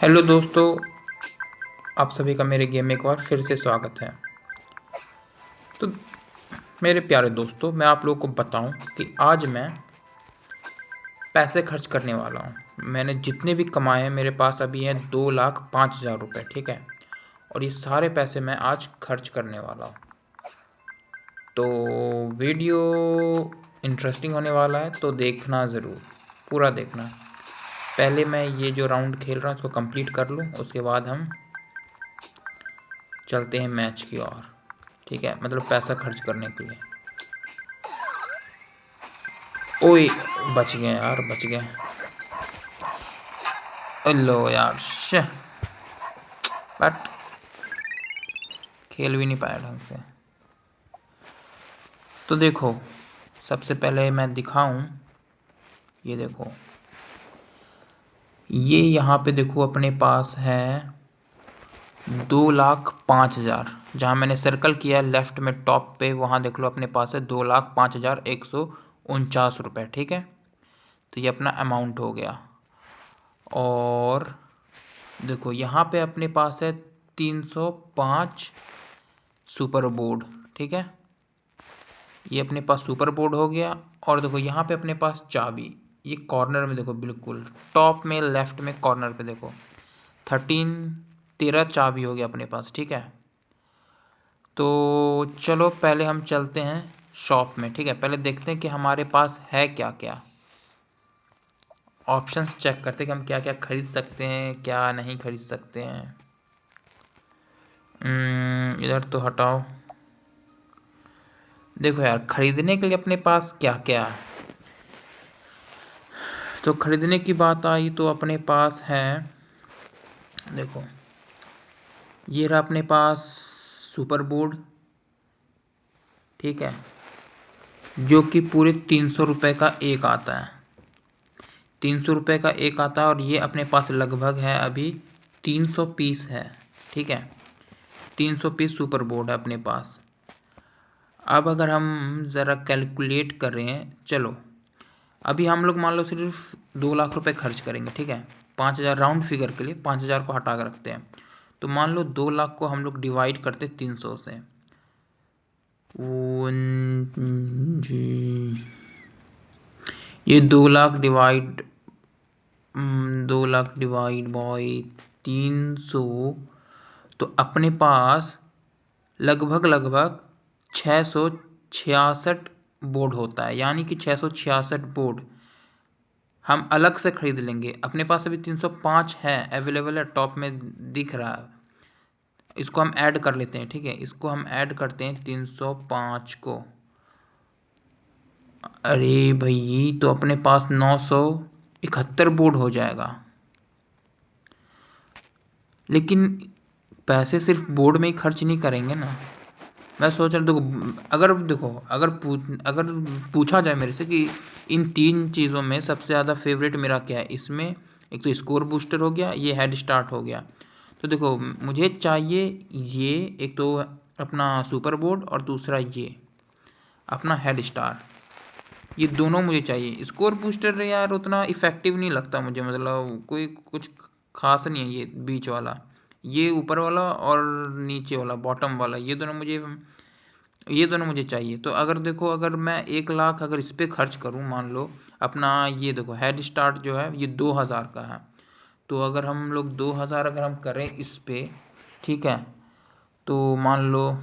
Hello दोस्तों, आप सभी का मेरे गेम में एक बार फिर से स्वागत है। तो मेरे प्यारे दोस्तों, मैं आप लोगों को बताऊं कि आज मैं पैसे खर्च करने वाला हूं। मैंने जितने भी कमाए हैं मेरे पास अभी हैं 2,05,000 रुपये, ठीक है। और ये सारे पैसे मैं आज खर्च करने वाला हूँ। तो वीडियो इंटरेस्टिंग होने वाला है, तो देखना ज़रूर, पूरा देखना। पहले मैं ये जो राउंड खेल रहा हूँ इसको कंप्लीट कर लूँ, उसके बाद हम चलते हैं मैच की ओर, ठीक है। मतलब पैसा खर्च करने के लिए। ओए, बच गए यार, बच गए। लो यार, बट खेल भी नहीं पाया ढंग से। तो देखो, सबसे पहले मैं दिखाऊं, ये देखो, ये यहाँ पे देखो अपने पास है 2,05,000। जहाँ मैंने सर्कल किया लेफ्ट में टॉप पे, वहाँ देख लो अपने पास है 2,05,149 रुपये, ठीक है। तो ये अपना अमाउंट हो गया। और देखो यहाँ पे अपने पास है 305 सुपर बोर्ड, ठीक है। ये अपने पास सुपर बोर्ड हो गया। और देखो यहाँ पे अपने पास चाबी, ये कॉर्नर में देखो, बिल्कुल टॉप में लेफ्ट में कॉर्नर पे देखो, 13 चाबी हो गया अपने पास, ठीक है। तो चलो पहले हम चलते हैं शॉप में, ठीक है। पहले देखते हैं कि हमारे पास है क्या क्या। ऑप्शंस चेक करते हैं कि हम क्या क्या खरीद सकते हैं, क्या नहीं खरीद सकते हैं। इधर तो हटाओ। देखो यार, खरीदने के लिए अपने पास क्या क्या है। तो खरीदने की बात आई तो अपने पास है, देखो, ये रहा अपने पास सुपर बोर्ड, ठीक है, जो कि पूरे 300 रुपये का एक आता है। 300 रुपये का एक आता है और ये अपने पास लगभग है अभी 300 पीस है, ठीक है। 300 पीस सुपर बोर्ड है अपने पास। अब अगर हम ज़रा कैलकुलेट कर रहे हैं, चलो अभी हम लोग मान लो सिर्फ 2 लाख रुपए खर्च करेंगे, ठीक है। 5,000 राउंड फिगर के लिए 5,000 को हटा कर रखते हैं। तो मान लो 2 लाख को हम लोग डिवाइड करते 300 से। जी, ये 2 लाख डिवाइड बाई 300, तो अपने पास लगभग लगभग 666 बोर्ड होता है। यानी कि 666 बोर्ड हम अलग से खरीद लेंगे। अपने पास अभी 305 है, अवेलेबल है, टॉप में दिख रहा है। इसको हम ऐड कर लेते हैं, ठीक है। इसको हम ऐड करते हैं 305 को। अरे भाई, तो अपने पास 971 बोर्ड हो जाएगा। लेकिन पैसे सिर्फ बोर्ड में ही खर्च नहीं करेंगे ना। मैं सोच रहा, देखो, अगर पूछा जाए मेरे से कि इन तीन चीज़ों में सबसे ज़्यादा फेवरेट मेरा क्या है, इसमें एक तो स्कोर बूस्टर हो गया, ये हेड स्टार्ट हो गया। तो देखो, मुझे चाहिए ये, एक तो अपना सुपर बोर्ड और दूसरा ये अपना हेड स्टार्ट। ये दोनों मुझे चाहिए। स्कोर बूस्टर यार उतना इफ़ेक्टिव नहीं लगता मुझे, मतलब कोई कुछ खास नहीं है ये बीच वाला, ये ऊपर वाला और नीचे वाला बॉटम वाला, ये दोनों मुझे चाहिए। तो अगर देखो, अगर मैं 1 लाख अगर इस पर खर्च करूँ, मान लो अपना ये देखो हेड स्टार्ट जो है ये 2,000 का है। तो अगर हम लोग 2,000 अगर हम करें इस पे, ठीक है, तो मान लो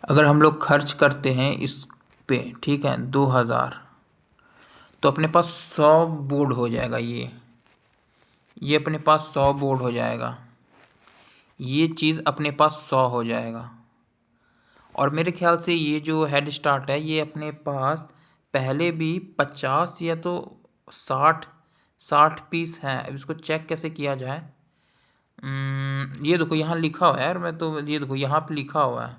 अगर हम लोग खर्च करते हैं इस पे, ठीक है, 2,000, तो अपने पास 100 बोर्ड हो जाएगा। ये अपने पास 100 बोर्ड हो जाएगा। ये चीज़ अपने पास 100 हो जाएगा। और मेरे ख्याल से ये जो हेड स्टार्ट है ये अपने पास पहले भी 50 या तो 60 60 पीस हैं। अब इसको चेक कैसे किया जाए। ये देखो यहाँ लिखा हुआ है यार, मैं तो ये देखो यहाँ पे लिखा हुआ है,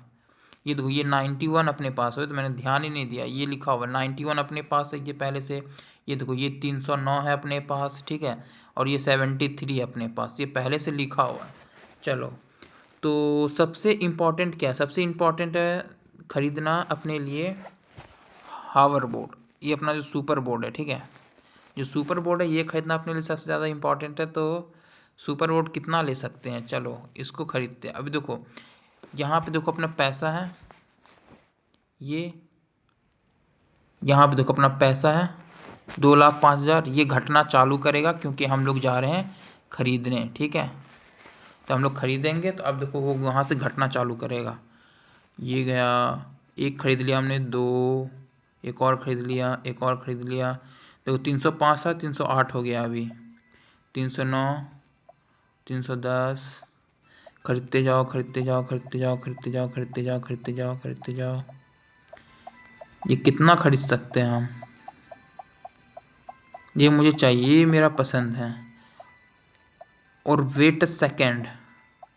ये देखो ये 91 अपने पास है। तो मैंने ध्यान ही नहीं दिया, ये लिखा हुआ है 91 अपने पास है ये पहले से। ये देखो ये 309 है अपने पास, ठीक है। और ये 73 है अपने पास, ये पहले से लिखा हुआ है। चलो, तो सबसे इम्पोर्टेंट क्या है? सबसे इम्पोर्टेंट है ख़रीदना अपने लिए हावर बोर्ड, ये अपना जो सुपर बोर्ड है, ठीक है। जो सुपर बोर्ड है ये खरीदना अपने लिए सबसे ज़्यादा इम्पोर्टेंट है। तो सुपर बोर्ड कितना ले सकते हैं, चलो इसको खरीदते हैं। अभी देखो यहाँ पे देखो अपना पैसा है, ये यहाँ पे देखो अपना पैसा है 2,05,000। ये घटना चालू करेगा क्योंकि हम लोग जा रहे हैं खरीदने, ठीक है। तो हम लोग खरीदेंगे तो अब देखो वो वहाँ से घटना चालू करेगा। ये गया, एक खरीद लिया हमने, दो, एक और खरीद लिया, एक और खरीद लिया। देखो 305 था, 308 हो गया अभी, 309, 310। खरीदते जाओ खरीदते जाओ खरीदते जाओ खरीदते जाओ खरीदते जाओ खरीदते जाओ खरीदते जाओ। ये कितना खरीद सकते हैं हम, ये मुझे चाहिए, ये मेरा पसंद है। और वेट अ सेकेंड,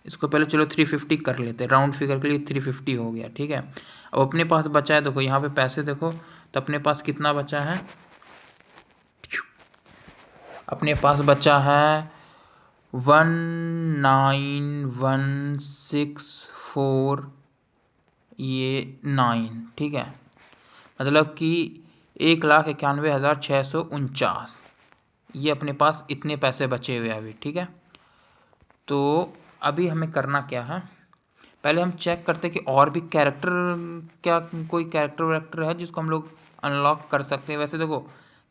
इसको पहले चलो 350 कर लेते हैं, राउंड फिगर के लिए 350 हो गया, ठीक है। अब अपने पास बचा है, देखो यहाँ पे पैसे देखो, तो अपने पास कितना बचा है, अपने पास बचा है 19,164 ये 9, ठीक है। मतलब कि 1,91,649, ये अपने पास इतने पैसे बचे हुए अभी, ठीक है। तो अभी हमें करना क्या है, पहले हम चेक करते हैं कि और भी कैरेक्टर, क्या कोई कैरेक्टर वैरेक्टर है जिसको हम लोग अनलॉक कर सकते हैं। वैसे देखो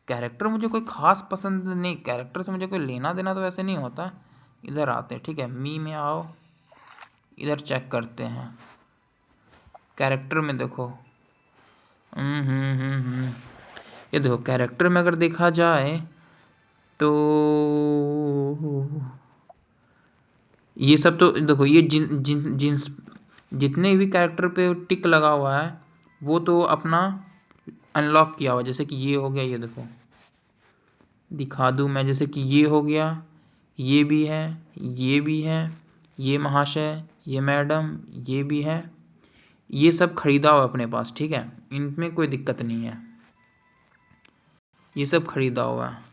कैरेक्टर मुझे कोई ख़ास पसंद नहीं, कैरेक्टर से मुझे कोई लेना देना तो वैसे नहीं होता। इधर आते हैं, ठीक है, मी में आओ, इधर चेक करते हैं कैरेक्टर में। देखो ये देखो कैरेक्टर में अगर देखा जाए तो ये सब तो देखो, ये जिन जिन जिन जितने भी कैरेक्टर पे टिक लगा हुआ है वो तो अपना अनलॉक किया हुआ। जैसे कि ये हो गया, ये देखो दिखा दूँ मैं, जैसे कि ये हो गया, ये भी है, ये भी है, ये महाशय, ये मैडम, ये भी है, ये सब खरीदा हुआ अपने पास, ठीक है, इनमें कोई दिक्कत नहीं है, ये सब खरीदा हुआ है।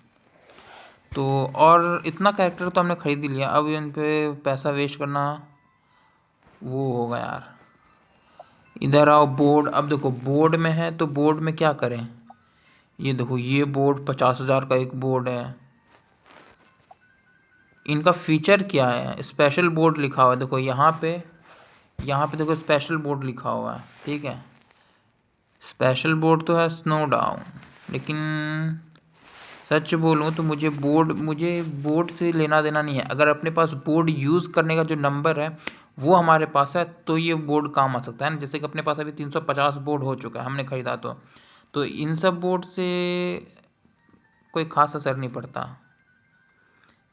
तो और इतना कैरेक्टर तो हमने खरीद ही लिया, अब इन पे पैसा वेस्ट करना वो होगा यार। इधर आओ बोर्ड, अब देखो बोर्ड में है तो बोर्ड में क्या करें, ये देखो ये बोर्ड 50,000 का एक बोर्ड है। इनका फीचर क्या है, स्पेशल बोर्ड लिखा हुआ है, देखो यहाँ पे देखो स्पेशल बोर्ड लिखा हुआ है, ठीक है। स्पेशल बोर्ड तो है स्नो डाउन, लेकिन सच बोलूँ तो मुझे बोर्ड से लेना देना नहीं है। अगर अपने पास बोर्ड यूज़ करने का जो नंबर है वो हमारे पास है तो ये बोर्ड काम आ सकता है ना। जैसे कि अपने पास अभी 350 बोर्ड हो चुका है, हमने ख़रीदा तो इन सब बोर्ड से कोई ख़ास असर नहीं पड़ता,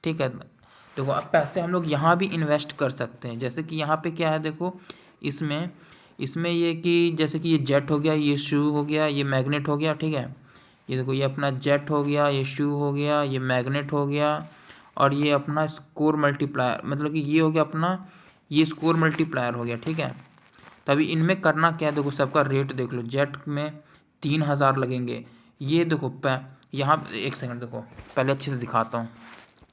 ठीक है। देखो अब पैसे हम लोग यहाँ भी इन्वेस्ट कर सकते हैं। जैसे कि यहाँ पे क्या है, देखो इसमें इसमें ये कि जैसे कि ये जेट हो गया, ये शू हो गया, ये मैग्नेट हो गया, ठीक है। ये देखो ये अपना जेट हो गया, ये शू हो गया, ये मैग्नेट हो गया, और ये अपना स्कोर मल्टीप्लायर, मतलब कि ये हो गया अपना, ये स्कोर मल्टीप्लायर हो गया, ठीक है। तभी इनमें करना क्या है, देखो सबका रेट देख लो। जेट में 3,000 लगेंगे। ये देखो यहाँ एक सेकंड, देखो पहले अच्छे से दिखाता हूँ।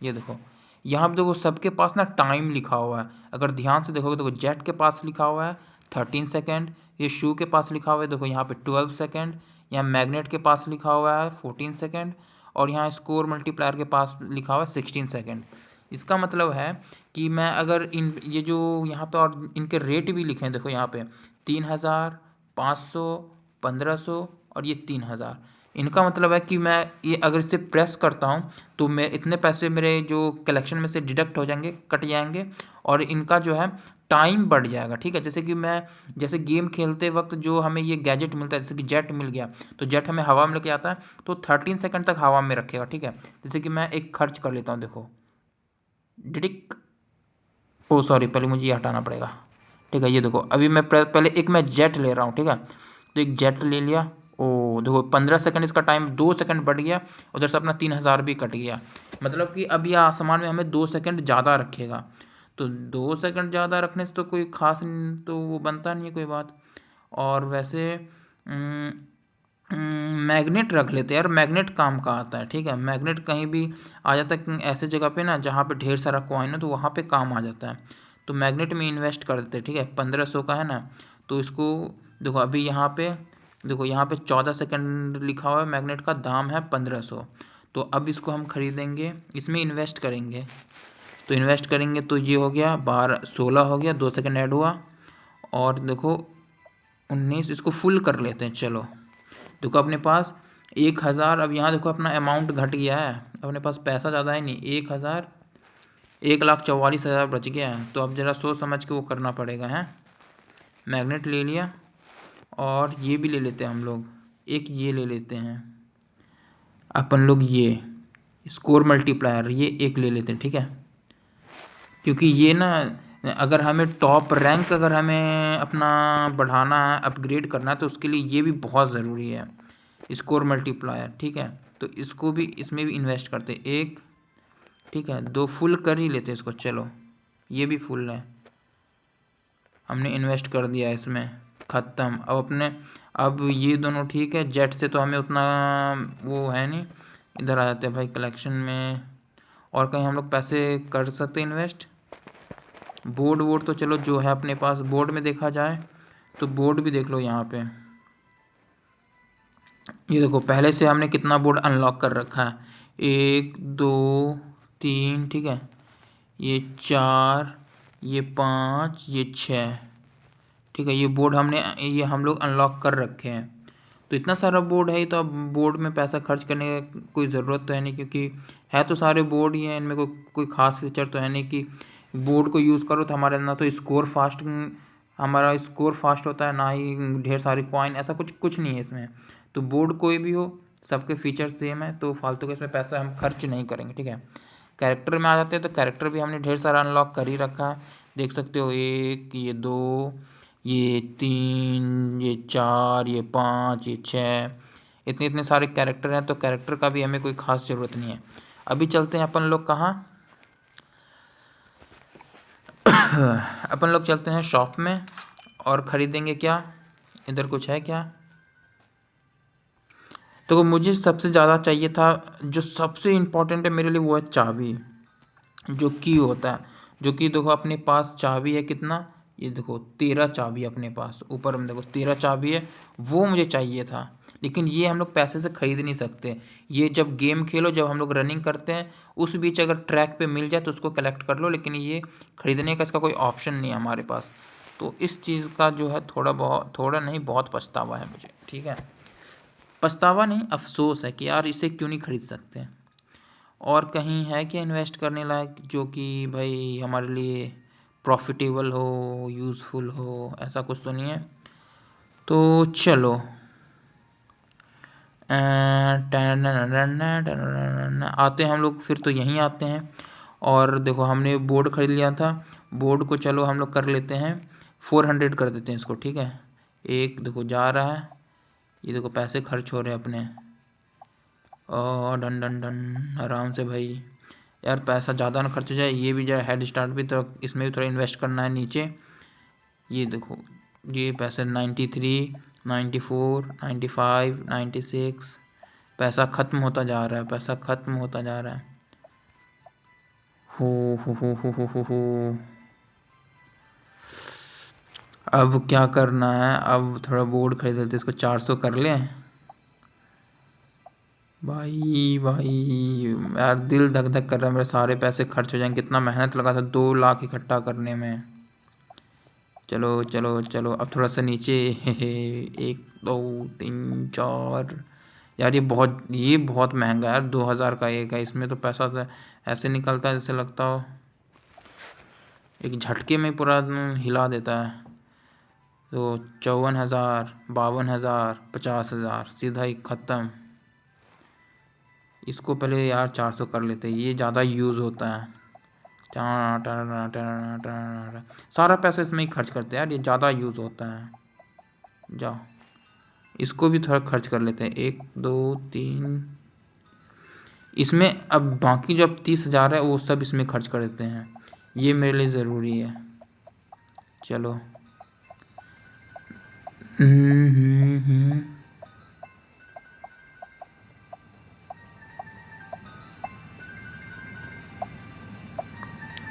ये देखो यहाँ पे देखो सबके पास ना टाइम लिखा हुआ है, अगर ध्यान से देखोगे देखो जेट के पास लिखा हुआ है 13 सेकेंड, ये शू के पास लिखा हुआ है देखो यहाँ पे 12 सेकेंड, यहाँ मैग्नेट के पास लिखा हुआ है 14 सेकेंड, और यहाँ स्कोर मल्टीप्लायर के पास लिखा हुआ है 16 सेकेंड। इसका मतलब है कि मैं अगर इन ये जो यहाँ पे और इनके रेट भी लिखे हैं, देखो यहाँ पे 3,000, 500, 1,500 और ये 3,000। इनका मतलब है कि मैं ये अगर इसे प्रेस करता हूँ तो मैं इतने पैसे मेरे जो कलेक्शन में से डिडक्ट हो जाएंगे, कट जाएंगे, और इनका जो है टाइम बढ़ जाएगा, ठीक है। जैसे गेम खेलते वक्त जो हमें ये गैजेट मिलता है, जैसे कि जेट मिल गया, तो जेट हमें हवा में लेके आता है तो 13 सेकंड तक हवा में रखेगा, ठीक है। जैसे कि मैं एक खर्च कर लेता हूँ, देखो डिडिक, ओ सॉरी पहले मुझे ये हटाना पड़ेगा, ठीक है। ये देखो अभी मैं पहले एक मैं जेट ले रहा हूँ, ठीक है। तो एक जेट ले लिया, ओ देखो 15 सेकंड इसका टाइम 2 सेकंड बढ़ गया, उधर से अपना 3,000 भी कट गया। मतलब कि अब ये आसमान में हमें 2 सेकंड ज़्यादा रखेगा। तो 2 सेकंड ज़्यादा रखने से तो कोई खास तो वो बनता नहीं है कोई बात। और वैसे मैग्नेट रख लेते हैं यार, मैग्नेट काम का आता है, ठीक है। मैग्नेट कहीं भी आ जाता है ऐसे जगह पे ना जहाँ पे ढेर सारा कॉइन है, तो वहाँ पे काम आ जाता है। तो मैग्नेट में इन्वेस्ट कर देते हैं, ठीक है। 1,500 का है ना, तो इसको देखो अभी यहाँ पे देखो यहाँ पे 14 सेकंड लिखा हुआ है, मैग्नेट का दाम है 1,500। तो अब इसको हम खरीदेंगे, इसमें इन्वेस्ट करेंगे। तो इन्वेस्ट करेंगे तो ये हो गया 16 हो गया, 2 सेकंड ऐड हुआ और देखो 19, इसको फुल कर लेते हैं। चलो देखो अपने पास 1000, अब यहाँ देखो अपना अमाउंट घट गया है, अपने पास पैसा ज़्यादा है नहीं, 1,44,000 बच गया है। तो अब ज़रा सोच समझ के वो करना पड़ेगा। है मैग्नेट ले लिया और ये भी ले लेते हैं हम लोग, एक ये ले लेते हैं अपन लोग, ये स्कोर मल्टीप्लायर ये एक ले लेते हैं, ठीक है। क्योंकि ये ना अगर हमें टॉप रैंक अगर हमें अपना बढ़ाना है, अपग्रेड करना है, तो उसके लिए ये भी बहुत ज़रूरी है स्कोर मल्टीप्लायर, ठीक है। तो इसको भी इसमें भी इन्वेस्ट करते एक, ठीक है, 2 फुल कर ही लेते इसको। चलो ये भी फुल है, हमने इन्वेस्ट कर दिया इसमें, ख़त्म। अब ये दोनों ठीक है, जेट से तो हमें उतना वो है नहीं। इधर आ जाते हैं भाई कलेक्शन में, और कहीं हम लोग पैसे कर सकते इन्वेस्ट। बोर्ड वोर्ड तो चलो जो है अपने पास, बोर्ड में देखा जाए तो बोर्ड भी देख लो यहाँ पे। ये देखो पहले से हमने कितना बोर्ड अनलॉक कर रखा है, 1 2 3, ठीक है, ये 4, ये 5, ये 6, ठीक है। ये बोर्ड ये हम लोग अनलॉक कर रखे हैं। तो इतना सारा बोर्ड है, तो अब बोर्ड में पैसा खर्च करने की कोई ज़रूरत तो है नहीं, क्योंकि है तो सारे बोर्ड ही हैं, इनमें कोई ख़ास फीचर तो है नहीं कि बोर्ड को यूज़ करो तो हमारे ना तो हमारा स्कोर फास्ट होता है, ना ही ढेर सारी कॉइन, ऐसा कुछ नहीं है इसमें। तो बोर्ड कोई भी हो, सबके फीचर सेम है, तो फालतू के इसमें पैसा हम खर्च नहीं करेंगे, ठीक है। कैरेक्टर में आ जाते हैं, तो कैरेक्टर भी हमने ढेर सारा अनलॉक कर ही रखा है, देख सकते हो, 1, ये 2, ये 3, ये 4, ये 5, ये 6, इतने इतने सारे कैरेक्टर हैं। तो कैरेक्टर का भी हमें कोई ख़ास ज़रूरत नहीं है। अभी चलते हैं अपन लोग कहाँ अपन लोग चलते हैं शॉप में और ख़रीदेंगे क्या, इधर कुछ है क्या। तो मुझे सबसे ज़्यादा चाहिए था, जो सबसे इम्पोर्टेंट है मेरे लिए, वो है चाबी, जो की होता है। जो कि देखो अपने पास चाबी है कितना, ये देखो 13 चाबी अपने पास, ऊपर में देखो 13 चाबी है, वो मुझे चाहिए था। लेकिन ये हम लोग पैसे से ख़रीद नहीं सकते। ये जब गेम खेलो, जब हम लोग रनिंग करते हैं, उस बीच अगर ट्रैक पे मिल जाए तो उसको कलेक्ट कर लो, लेकिन ये ख़रीदने का इसका कोई ऑप्शन नहीं है हमारे पास। तो इस चीज़ का जो है थोड़ा नहीं बहुत पछतावा है मुझे, ठीक है। पछतावा नहीं, अफसोस है कि यार इसे क्यों नहीं खरीद सकते। और कहीं है क्या इन्वेस्ट करने लायक, जो कि भाई हमारे लिए प्रॉफिटेबल हो, यूज़फुल हो, ऐसा कुछ तो नहीं है। तो चलो आते हैं हम लोग फिर, तो यहीं आते हैं। और देखो हमने बोर्ड ख़रीद लिया था, बोर्ड को चलो हम लोग कर लेते हैं 400 कर देते हैं इसको, ठीक है। एक देखो जा रहा है, ये देखो पैसे खर्च हो रहे हैं अपने, और डन डन डन आराम से भाई। यार पैसा ज़्यादा ना खर्च हो जाए, ये भी जरा हेड स्टार्ट भी, तो इसमें भी थोड़ा इन्वेस्ट करना है नीचे। ये देखो ये पैसे 93, 94, 95, 96, पैसा ख़त्म होता जा रहा है, पैसा ख़त्म होता जा रहा है। हो अब क्या करना है, अब थोड़ा बोर्ड खरीद लेते, इसको 400 कर लें। भाई भाई यार दिल धक धक कर रहा है, मेरे सारे पैसे खर्च हो जाएंगे, कितना मेहनत लगा था 2 लाख इकट्ठा करने में। चलो चलो चलो अब थोड़ा सा नीचे 1 2 3 4, यार ये बहुत महंगा है यार, 2000 का एक है, इसमें तो पैसा तो ऐसे निकलता है जैसे लगता हो एक झटके में पूरा हिला देता है। तो 54,000, 52,000, 50,000 सीधा ही ख़त्म। इसको पहले यार 400 कर लेते, ये ज़्यादा यूज़ होता है। सारा पैसा इसमें ही खर्च करते हैं यार, ये ज़्यादा यूज़ होता है। जाओ इसको भी थोड़ा खर्च कर लेते हैं, 1 2 3, इसमें अब बाकी जो अब 30,000 है वो सब इसमें खर्च कर देते हैं, ये मेरे लिए ज़रूरी है। चलो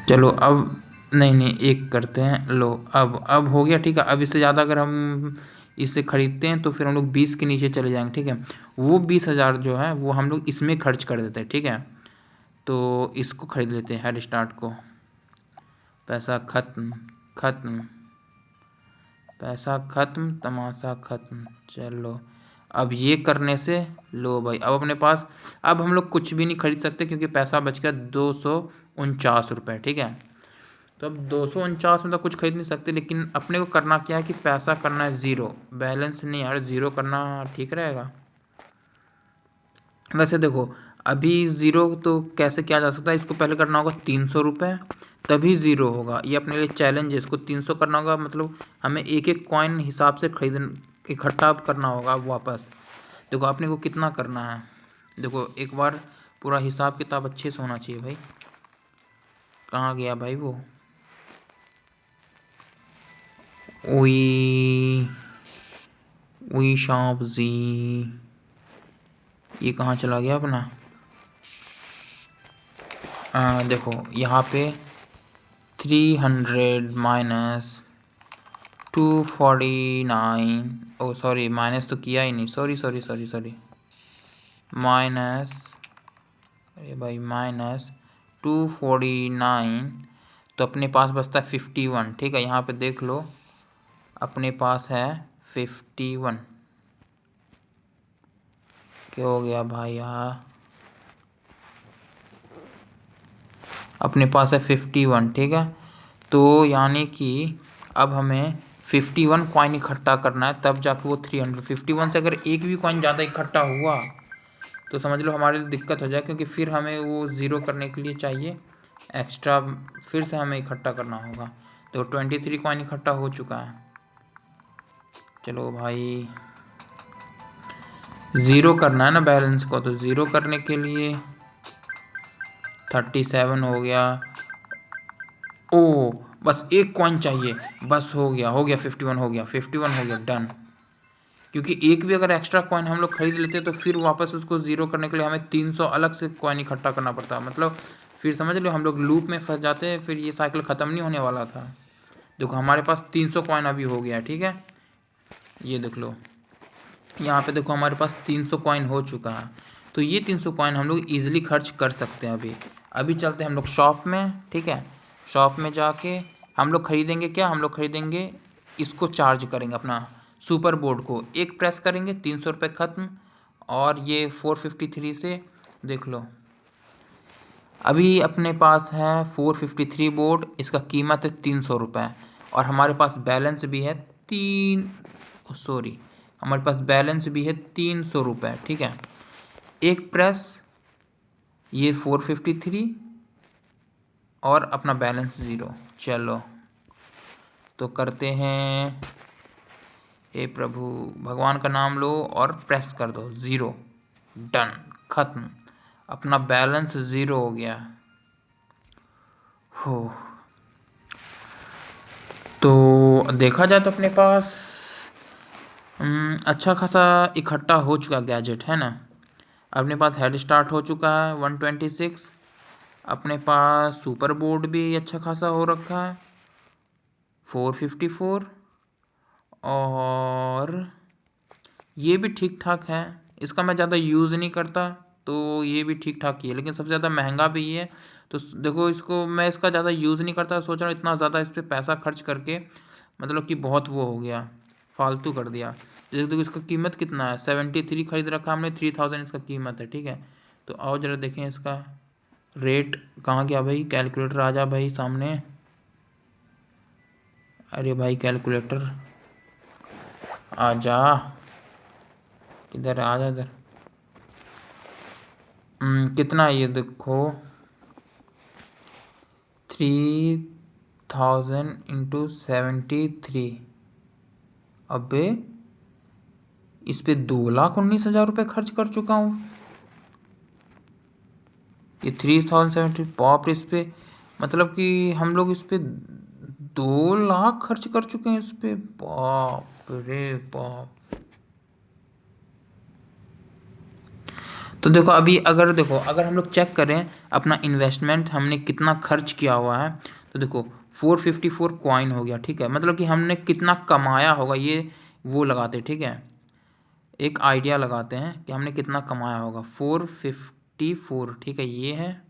चलो अब नहीं नहीं एक करते हैं, लो अब हो गया, ठीक है। अब इससे ज़्यादा अगर हम इसे खरीदते हैं तो फिर हम लोग 20 के नीचे चले जाएंगे, ठीक है। वो 20,000 जो है वो हम लोग इसमें खर्च कर देते हैं, ठीक है। तो इसको खरीद लेते हैं हेड स्टार्ट को। पैसा खत्म, खत्म, पैसा खत्म, तमाशा खत्म। चलो अब ये करने से लो भाई, अब अपने पास, अब हम लोग कुछ भी नहीं खरीद सकते क्योंकि पैसा बच गया 249 रुपये, ठीक है। तो अब 249 में तो कुछ खरीद नहीं सकते, लेकिन अपने को करना क्या है कि पैसा करना है ज़ीरो, बैलेंस नहीं यार, ज़ीरो करना ठीक रहेगा। वैसे देखो अभी ज़ीरो तो कैसे किया जा सकता है, इसको पहले करना होगा 300 रुपये, तभी ज़ीरो होगा। ये अपने लिए चैलेंज है, इसको 300 करना होगा, मतलब हमें एक एक कॉइन हिसाब से इकट्ठा करना होगा वापस। देखो अपने को कितना करना है, देखो एक बार पूरा हिसाब किताब अच्छे से होना चाहिए भाई। कहाँ गया भाई वो, वी वी शॉप जी, ये कहाँ चला गया अपना। देखो यहाँ पे 300 माइनस 249, ओ सॉरी माइनस तो किया ही नहीं, sorry sorry sorry sorry, minus, अरे भाई माइनस 249, तो अपने पास बचता है 51, ठीक है। यहाँ पे देख लो अपने पास है 51, क्या हो गया भाई यहाँ, अपने पास है 51, ठीक है। तो यानी कि अब हमें 51 कॉइन इकट्ठा करना है, तब जाके वो 351 से अगर एक भी कॉइन ज़्यादा इकट्ठा हुआ तो समझ लो हमारे लिए दिक्कत हो जाए, क्योंकि फिर हमें वो ज़ीरो करने के लिए चाहिए एक्स्ट्रा, फिर से हमें इकट्ठा करना होगा। तो 23 कॉइन इकट्ठा हो चुका है। चलो भाई ज़ीरो करना है ना बैलेंस को, तो ज़ीरो करने के लिए 37 हो गया, ओ बस एक कॉइन चाहिए, बस हो गया, हो गया 51, हो गया 51, हो गया डन। क्योंकि एक भी अगर एक्स्ट्रा कॉइन हम लोग खरीद लेते तो फिर वापस उसको ज़ीरो करने के लिए हमें 300 अलग से कॉइन इकट्ठा करना पड़ता, मतलब फिर समझ लो हम लोग लूप में फंस जाते, फिर ये साइकिल ख़त्म नहीं होने वाला था। देखो हमारे पास 300 कॉइन अभी हो गया, ठीक है। ये देख लो यहाँ पे, देखो हमारे पास 300 कॉइन हो चुका है। तो ये 300 कॉइन हम लोग ईजिली खर्च कर सकते हैं। अभी चलते हैं हम लोग शॉप में, ठीक है। शॉप में जाके हम लोग खरीदेंगे क्या, हम लोग खरीदेंगे इसको, चार्ज करेंगे अपना सुपर बोर्ड को, एक प्रेस करेंगे 300 रुपये खत्म। और ये 453 से देख लो अभी अपने पास है 453 बोर्ड, इसका कीमत है 300 रुपये, और हमारे पास बैलेंस भी है हमारे पास बैलेंस भी है 300 रुपये, ठीक है। एक प्रेस, ये 453 और अपना बैलेंस ज़ीरो। चलो तो करते हैं, हे प्रभु भगवान का नाम लो और प्रेस कर दो, ज़ीरो, डन, ख़त्म, अपना बैलेंस ज़ीरो हो गया। हो तो देखा जाए तो अपने पास अच्छा खासा इकट्ठा हो चुका गैजेट है ना। अपने पास हेड स्टार्ट हो चुका है 126, अपने पास सुपर बोर्ड भी अच्छा खासा हो रखा है 454, और ये भी ठीक ठाक है, इसका मैं ज़्यादा यूज़ नहीं करता तो ये भी ठीक ठाक ही है, लेकिन सबसे ज़्यादा महंगा भी है। तो देखो इसको मैं इसका ज़्यादा यूज़ नहीं करता, सोच रहा हूँ इतना ज़्यादा इस पर पैसा खर्च करके मतलब कि बहुत वो हो गया, फालतू कर दिया। जैसे देखो इसका कीमत कितना है, 73 खरीद रखा हमने, 3000 इसका कीमत है, ठीक है। तो आओ ज़रा देखें इसका रेट कहाँ गया भाई, कैलकुलेटर आ जा भाई सामने, अरे भाई कैलकुलेटर आ जा, किधर आ जा इधर। कितना है ये देखो, 3000 इंटू 73, अबे इस पे 2,19,000 रुपये खर्च कर चुका हूँ। ये 3070 पॉप, इस पे मतलब कि हम लोग इस पे 2 लाख खर्च कर चुके हैं इस पे, बाप रे बाप। तो देखो अभी अगर हम लोग चेक करें अपना इन्वेस्टमेंट हमने कितना खर्च किया हुआ है, तो देखो 454 कॉइन हो गया, ठीक है। मतलब कि हमने कितना कमाया होगा, वो लगाते, ठीक है। एक आइडिया लगाते हैं कि हमने कितना कमाया होगा। 454, ठीक है, ये है।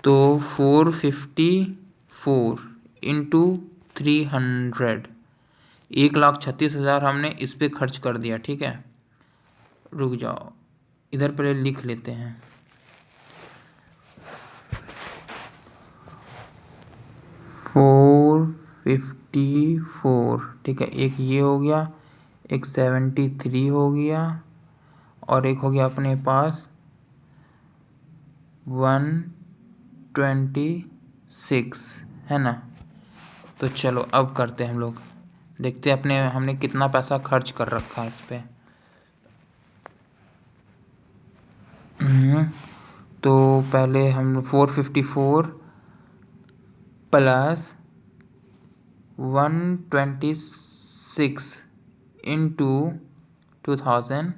तो 454 इंटू 300, 1,36,000 हमने इस पे खर्च कर दिया, ठीक है। रुक जाओ, इधर पहले लिख लेते हैं। 454, ठीक है। एक ये हो गया, एक 73 हो गया, और एक हो गया अपने पास 126, है ना। तो चलो अब करते हैं हम लोग, देखते हैं हमने कितना पैसा खर्च कर रखा है इस पे। तो पहले हम 454 प्लस 126 इंटू 2000,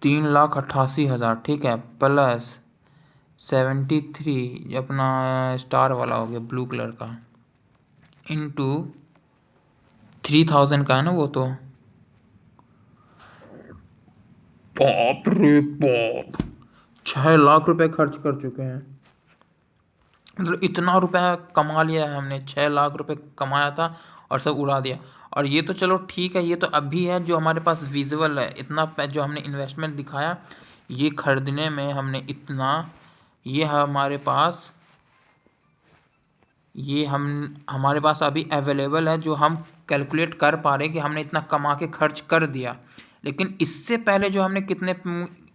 3,88,000, ठीक है, प्लस 73 अपना स्टार वाला हो गया ब्लू कलर का, इंटू 3,000 का है ना वो। तो बाप रे बाप, 6 लाख रुपए खर्च कर चुके हैं। मतलब इतना रुपया कमा लिया है हमने, 6 लाख रुपए कमाया था और सब उड़ा दिया। और ये तो चलो ठीक है, ये तो अभी है जो हमारे पास विजुअल है। इतना जो हमने इन्वेस्टमेंट दिखाया, ये खरीदने में हमने इतना, ये हमारे पास, ये हमारे पास अभी अवेलेबल है, जो हम कैलकुलेट कर पा रहे हैं कि हमने इतना कमा के खर्च कर दिया। लेकिन इससे पहले जो हमने कितने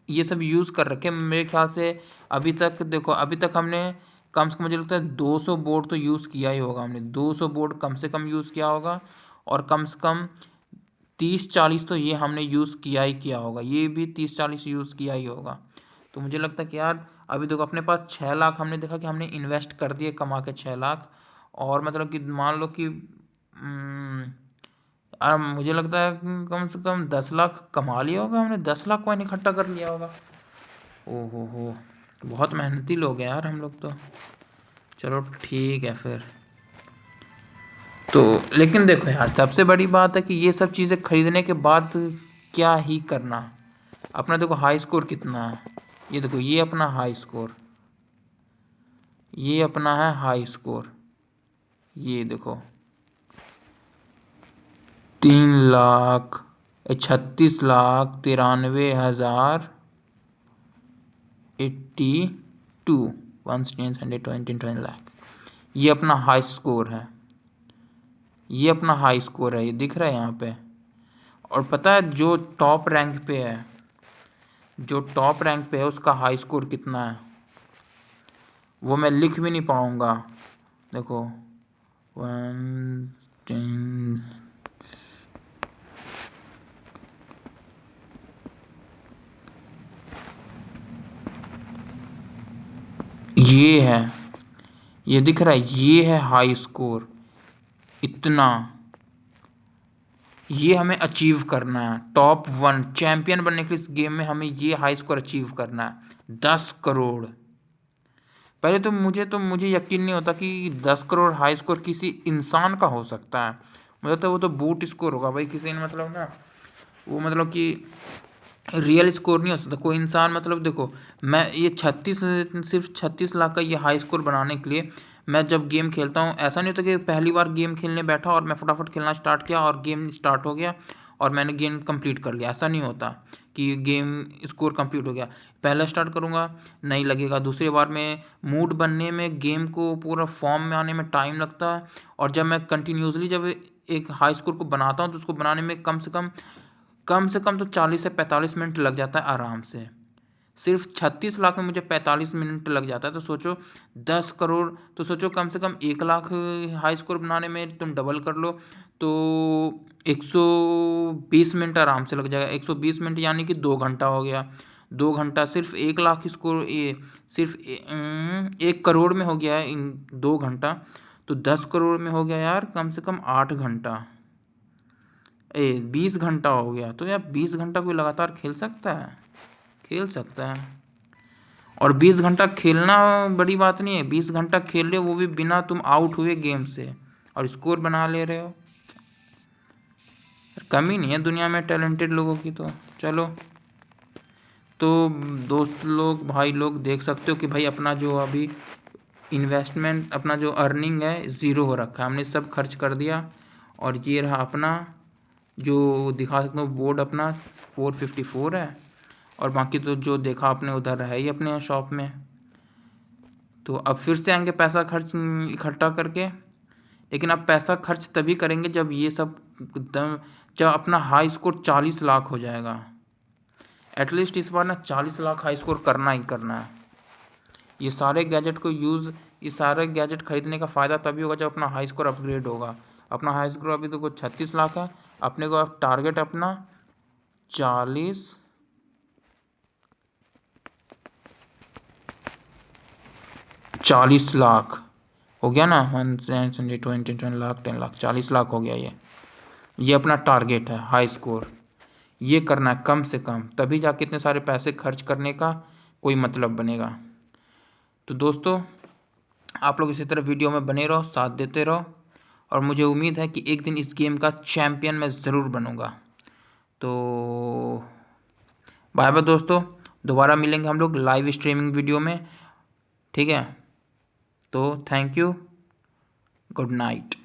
ये सब यूज़ कर रखे, मेरे ख्याल से अभी तक देखो, अभी तक हमने कम से कम, मुझे लगता है 200 बोर्ड तो यूज़ किया ही होगा हमने। 200 बोर्ड कम से कम यूज़ किया होगा, और कम से कम 30-40 तो ये हमने यूज़ किया ही किया होगा, ये भी 30-40 यूज़ किया ही होगा। तो मुझे लगता है कि यार अभी देखो अपने पास 6 लाख, हमने देखा कि हमने इन्वेस्ट कर दिए कमा के 6 लाख। और मतलब कि मान लो कि मुझे लगता है कि कम से कम 10 लाख कमा लिया होगा हमने, 10 लाख कॉइन इकट्ठा कर लिया होगा। ओहो हो, बहुत मेहनती लोग हैं यार हम लोग तो। चलो ठीक है फिर। तो लेकिन देखो यार, सबसे बड़ी बात है कि ये सब चीज़ें खरीदने के बाद क्या ही करना। अपना देखो हाई स्कोर कितना है, ये देखो, ये अपना हाई स्कोर, ये अपना है हाई स्कोर, ये देखो 3,36,93,000 82 100 लाख, ये अपना हाई स्कोर है। ये अपना हाई स्कोर है, ये दिख रहा है यहाँ पे। और पता है जो टॉप रैंक पे है, जो टॉप रैंक पे है उसका हाई स्कोर कितना है, वो मैं लिख भी नहीं पाऊँगा। देखो 110, ये है, ये दिख रहा है, ये है हाई स्कोर इतना। ये हमें अचीव करना है, टॉप 1 चैंपियन बनने के लिए इस गेम में हमें ये हाई स्कोर अचीव करना है। 10 करोड़। पहले तो मुझे यकीन नहीं होता कि 10 करोड़ हाई स्कोर किसी इंसान का हो सकता है। मुझे तो वो तो बूट स्कोर होगा भाई, किसी ने मतलब ना, वो मतलब कि रियल स्कोर नहीं हो सकता कोई इंसान। मतलब देखो, मैं ये 36, सिर्फ 36 लाख का ये हाई स्कोर बनाने के लिए मैं जब गेम खेलता हूँ, ऐसा नहीं होता कि पहली बार गेम खेलने बैठा और मैं फटाफट खेलना स्टार्ट किया और गेम स्टार्ट हो गया और मैंने गेम कंप्लीट कर लिया। ऐसा नहीं होता कि गेम स्कोर कंप्लीट हो गया। पहला स्टार्ट करूँगा नहीं लगेगा, दूसरी बार में मूड बनने में, गेम को पूरा फॉर्म में आने में टाइम लगता है। और जब मैं कंटिन्यूसली जब एक हाई स्कोर को बनाता हूँ तो उसको बनाने में कम से कम तो 40 से 45 मिनट लग जाता है आराम से। सिर्फ 36 लाख में मुझे 45 मिनट लग जाता है, तो सोचो 10 करोड़, तो सोचो कम से कम 1 लाख हाई स्कोर बनाने में तुम डबल कर लो तो 120 मिनट आराम से लग जाएगा। 120 मिनट यानी कि 2 घंटा हो गया। 2 घंटा सिर्फ 1 लाख स्कोर, ये सिर्फ 1 करोड़ में हो गया है इन 2 घंटा। तो 10 करोड़ में हो गया यार कम से कम 8 घंटा, 20 घंटा हो गया। तो यार 20 घंटा कोई लगातार खेल सकता है? खेल सकता है। और 20 घंटा खेलना बड़ी बात नहीं है, 20 घंटा खेल रहे हो वो भी बिना तुम आउट हुए गेम से, और स्कोर बना ले रहे हो। कमी नहीं है दुनिया में टैलेंटेड लोगों की। तो चलो, तो दोस्त लोग, भाई लोग, देख सकते हो कि भाई अपना जो अभी इन्वेस्टमेंट, अपना जो अर्निंग है ज़ीरो हो रखा है, हमने सब खर्च कर दिया। और ये रहा अपना, जो दिखा सकता हूँ बोर्ड अपना 454 है। और बाकी तो जो देखा आपने उधर है ही अपने शॉप में। तो अब फिर से आएंगे पैसा खर्च इकट्ठा करके। लेकिन अब पैसा खर्च तभी करेंगे जब ये सब एकदम, जब अपना हाई स्कोर 40 लाख हो जाएगा। एटलीस्ट इस बार ना 40 लाख हाई स्कोर करना ही करना है। ये सारे गैजेट को यूज़, ये सारे गैजेट खरीदने का फ़ायदा तभी होगा जब अपना हाई स्कोर अपग्रेड होगा। अपना हाई स्कोर अभी तो कुछ 36 लाख है। अपने को अब टारगेट अपना 40 40 लाख हो गया ना। 120 10 लाख 40 लाख हो गया। ये अपना टारगेट है हाई स्कोर। ये करना है कम से कम, तभी जाके इतने सारे पैसे खर्च करने का कोई मतलब बनेगा। तो दोस्तों, आप लोग इसी तरह वीडियो में बने रहो, साथ देते रहो। और मुझे उम्मीद है कि एक दिन इस गेम का चैम्पियन मैं ज़रूर बनूँगा। तो बाय बाय दोस्तों, दोबारा मिलेंगे हम लोग लाइव स्ट्रीमिंग वीडियो में। ठीक है, तो थैंक यू, गुड नाइट।